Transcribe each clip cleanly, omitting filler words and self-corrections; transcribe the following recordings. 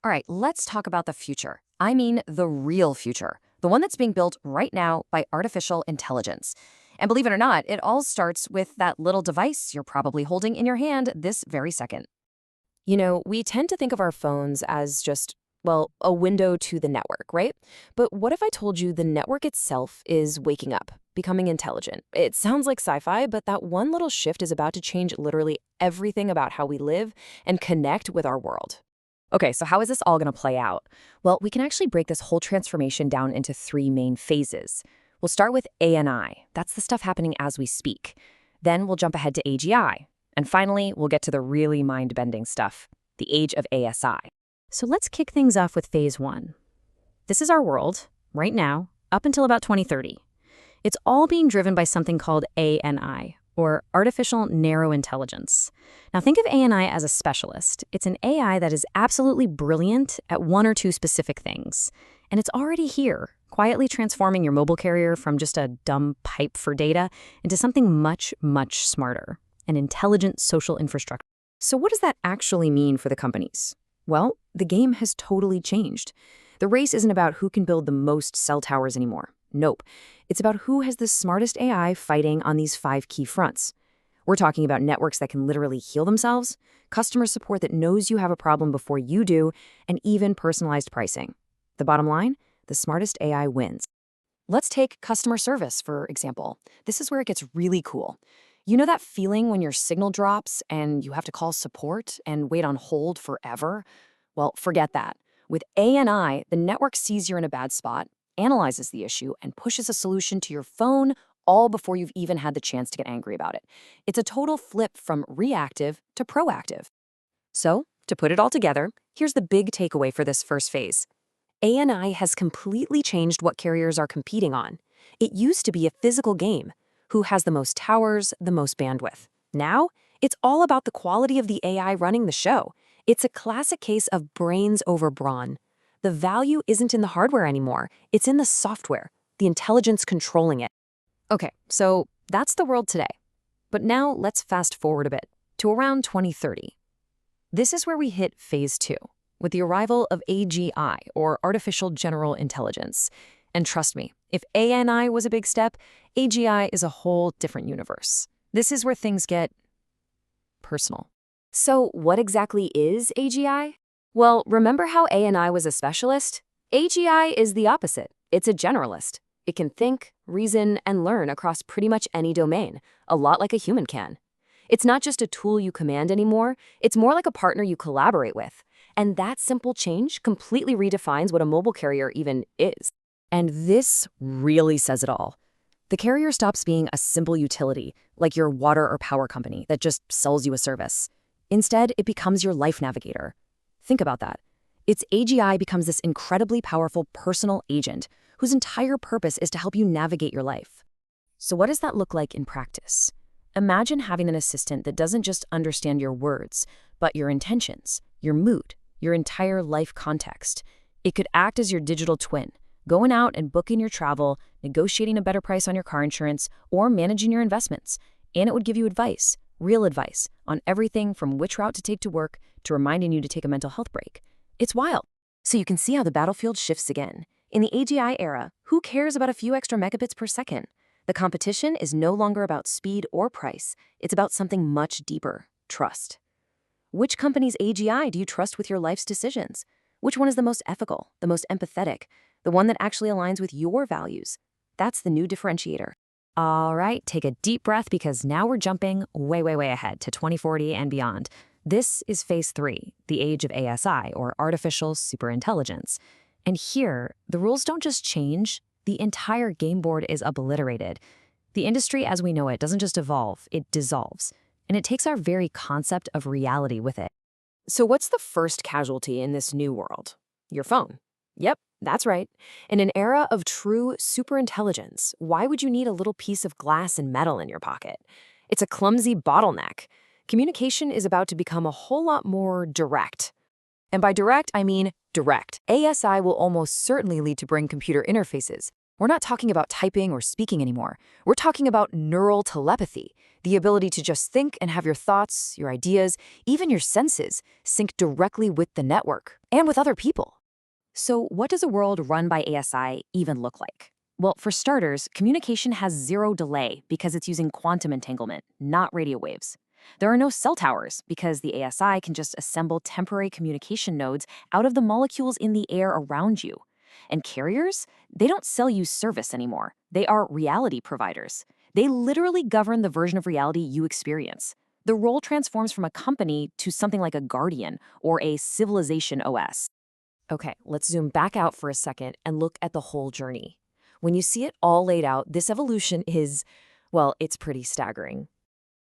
All right, let's talk about the future. I mean, the real future, the one that's being built right now by artificial intelligence. And believe it or not, it all starts with that little device you're probably holding in your hand this very second. We tend to think of our phones as just, well, a window to the network, right? But what if I told you the network itself is waking up, becoming intelligent? It sounds like sci-fi, but that one little shift is about to change literally everything about how we live and connect with our world. Okay, so how is this all going to play out? Well, we can actually break this whole transformation down into three main phases. We'll start with ANI. That's the stuff happening as we speak. Then we'll jump ahead to AGI. And finally, we'll get to the really mind-bending stuff, the age of ASI. So let's kick things off with phase one. This is our world, right now, up until about 2030. It's all being driven by something called ANI, or Artificial Narrow Intelligence. Now think of ANI as a specialist. It's an AI that is absolutely brilliant at one or two specific things. And it's already here, quietly transforming your mobile carrier from just a dumb pipe for data into something much, much smarter, an intelligent social infrastructure. So what does that actually mean for the companies? Well, the game has totally changed. The race isn't about who can build the most cell towers anymore. Nope. It's about who has the smartest AI fighting on these 5 key fronts. We're talking about networks that can literally heal themselves, customer support that knows you have a problem before you do, and even personalized pricing. The bottom line? The smartest AI wins. Let's take customer service, for example. This is where it gets really cool. You know that feeling when your signal drops and you have to call support and wait on hold forever? Well, forget that. With ANI, the network sees you're in a bad spot, analyzes the issue, and pushes a solution to your phone all before you've even had the chance to get angry about it. It's a total flip from reactive to proactive. So, to put it all together, here's the big takeaway for this first phase. ANI has completely changed what carriers are competing on. It used to be a physical game. Who has the most towers, the most bandwidth? Now, it's all about the quality of the AI running the show. It's a classic case of brains over brawn. The value isn't in the hardware anymore. It's in the software, the intelligence controlling it. Okay, so that's the world today. But now let's fast forward a bit to around 2030. This is where we hit phase 2, with the arrival of AGI, or Artificial General Intelligence. And trust me, if ANI was a big step, AGI is a whole different universe. This is where things get personal. So what exactly is AGI? Well, remember how ANI was a specialist? AGI is the opposite. It's a generalist. It can think, reason, and learn across pretty much any domain, a lot like a human can. It's not just a tool you command anymore, it's more like a partner you collaborate with. And that simple change completely redefines what a mobile carrier even is. And this really says it all. The carrier stops being a simple utility, like your water or power company that just sells you a service. Instead, it becomes your life navigator. Think about that. Its AGI becomes this incredibly powerful personal agent whose entire purpose is to help you navigate your life. So what does that look like in practice? Imagine having an assistant that doesn't just understand your words, but your intentions, your mood, your entire life context. It could act as your digital twin, going out and booking your travel, negotiating a better price on your car insurance, or managing your investments. And it would give you advice, real advice, on everything from which route to take to work to reminding you to take a mental health break. It's wild. So you can see how the battlefield shifts again. In the AGI era, who cares about a few extra megabits per second? The competition is no longer about speed or price. It's about something much deeper, trust. Which company's AGI do you trust with your life's decisions? Which one is the most ethical, the most empathetic, the one that actually aligns with your values? That's the new differentiator. All right, take a deep breath because now we're jumping way, way, way ahead to 2040 and beyond. This is phase 3, the age of ASI, or artificial superintelligence. And here, the rules don't just change, the entire game board is obliterated. The industry as we know it doesn't just evolve, it dissolves. And it takes our very concept of reality with it. So what's the first casualty in this new world? Your phone. Yep, that's right. In an era of true superintelligence, why would you need a little piece of glass and metal in your pocket? It's a clumsy bottleneck. Communication is about to become a whole lot more direct. And by direct, I mean direct. ASI will almost certainly lead to brain-computer interfaces, We're not talking about typing or speaking anymore. We're talking about neural telepathy, the ability to just think and have your thoughts, your ideas, even your senses sync directly with the network and with other people. So, what does a world run by ASI even look like? Well, for starters, communication has zero delay because it's using quantum entanglement, not radio waves. There are no cell towers because the ASI can just assemble temporary communication nodes out of the molecules in the air around you. And carriers, they don't sell you service anymore. They are reality providers. They literally govern the version of reality you experience. The role transforms from a company to something like a guardian or a civilization OS. Okay, let's zoom back out for a second and look at the whole journey. When you see it all laid out, this evolution is, well, it's pretty staggering.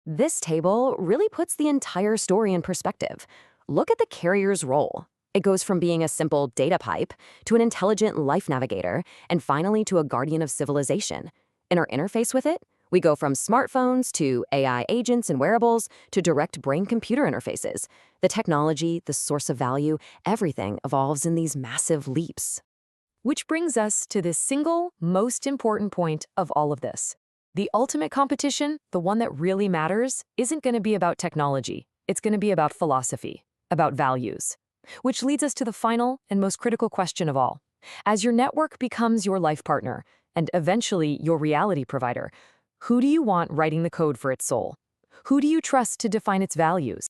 This table really puts the entire story in perspective. Look at the carrier's role. It goes from being a simple data pipe to an intelligent life navigator, and finally to a guardian of civilization. In our interface with it, we go from smartphones to AI agents and wearables to direct brain-computer interfaces. The technology, the source of value, everything evolves in these massive leaps. Which brings us to the single most important point of all of this. The ultimate competition, the one that really matters, isn't going to be about technology. It's going to be about philosophy, about values. Which leads us to the final and most critical question of all. As your network becomes your life partner, and eventually your reality provider, who do you want writing the code for its soul? Who do you trust to define its values?